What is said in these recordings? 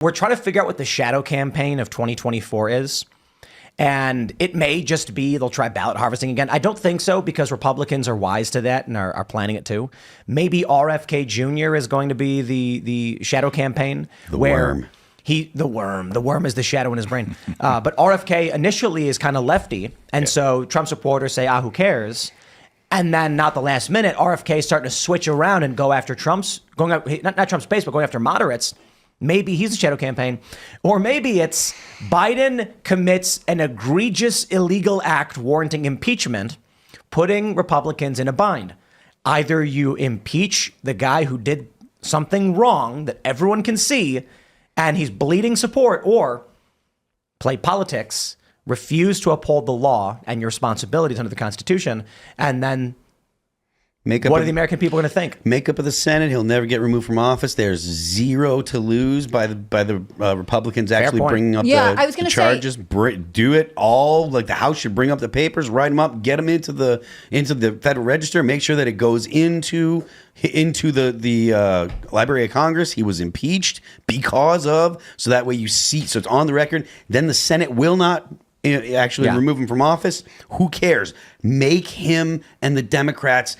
We're trying to figure out what the shadow campaign of 2024 is. And it may just be they'll try ballot harvesting again. I don't think so, because Republicans are wise to that and are planning it too. Maybe RFK Jr. is going to be the shadow campaign. The worm. The worm is the shadow in his brain. But RFK initially is kind of lefty. And so Trump supporters say, who cares? And then not the last minute, RFK is starting to switch around and go after not Trump's base, but going after moderates. Maybe he's a shadow campaign. Or maybe it's Biden commits an egregious illegal act warranting impeachment, putting Republicans in a bind. Either you impeach the guy who did something wrong that everyone can see and he's bleeding support, or play politics, refuse to uphold the law and your responsibilities under the Constitution, and then what are the American people going to think? Makeup of the Senate. He'll never get removed from office. There's zero to lose by the Republicans actually bringing up the charges. Do it all. Like, the House should bring up the papers, write them up, get them into the Federal Register, make sure that it goes into the Library of Congress. He was impeached because of, so that way you see, so it's on the record. Then the Senate will not actually remove him from office. Who cares? Make him and the Democrats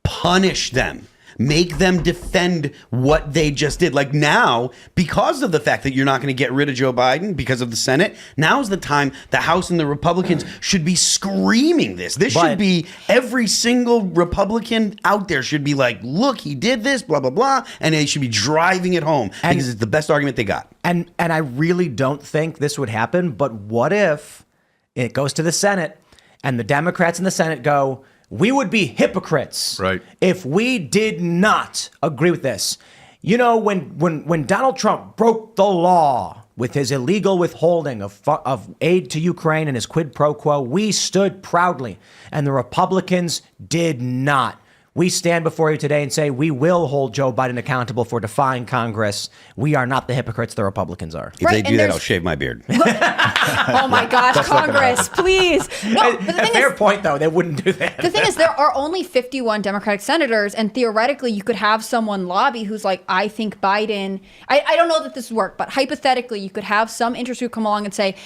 punish them, make them defend what they just did. Like, now, because of the fact that you're not going to get rid of Joe Biden because of the Senate, now's the time the House and the Republicans should be screaming this. Should be every single Republican out there should be like, look, he did this, blah, blah, blah. And they should be driving it home because it's the best argument they got. And I really don't think this would happen. But what if it goes to the Senate and the Democrats in the Senate go, we would be hypocrites if we did not agree with this. You know, when Donald Trump broke the law with his illegal withholding of aid to Ukraine and his quid pro quo, we stood proudly, and the Republicans did not. We stand before you today and say we will hold Joe Biden accountable for defying Congress. We are not the hypocrites the Republicans are. If they do that, I'll shave my beard. Oh my gosh, Congress, please. No, but a fair point, though. They wouldn't do that. The thing is, there are only 51 Democratic senators, and theoretically, you could have someone lobby who's like, I think Biden, I don't know that this would work, but hypothetically, you could have some interest group come along and say,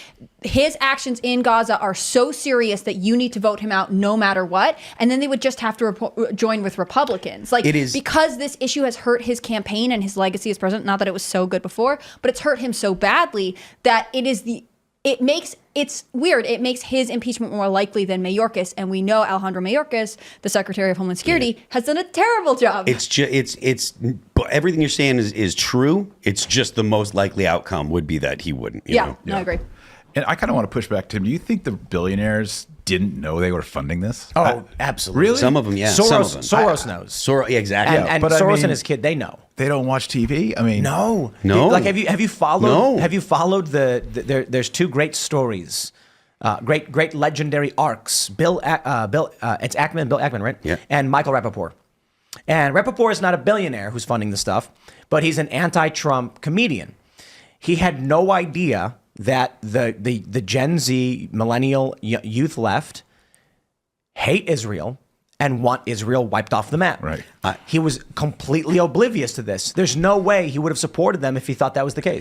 his actions in Gaza are so serious that you need to vote him out no matter what. And then they would just have to join with Republicans. Like, because this issue has hurt his campaign and his legacy as president, not that it was so good before, but it's hurt him so badly that it's weird. It makes his impeachment more likely than Mayorkas. And we know Alejandro Mayorkas, the Secretary of Homeland Security, has done a terrible job. It's everything you're saying is true. It's just the most likely outcome would be that he wouldn't. You know? I agree. And I kind of want to push back, Tim. Do you think the billionaires didn't know they were funding this? Oh, absolutely. Really? Some of them, yeah. Soros knows. Exactly. And Soros and his kid, they know. They don't watch TV? I mean, no. Like, have you followed? No. Have you followed there's two great stories, great legendary arcs. It's Bill Ackman, right? Yeah. And Michael Rappaport. And Rappaport is not a billionaire who's funding the stuff, but he's an anti-Trump comedian. He had no idea that the Gen Z millennial youth left hate Israel and want Israel wiped off the map. Right. He was completely oblivious to this. There's no way he would have supported them if he thought that was the case.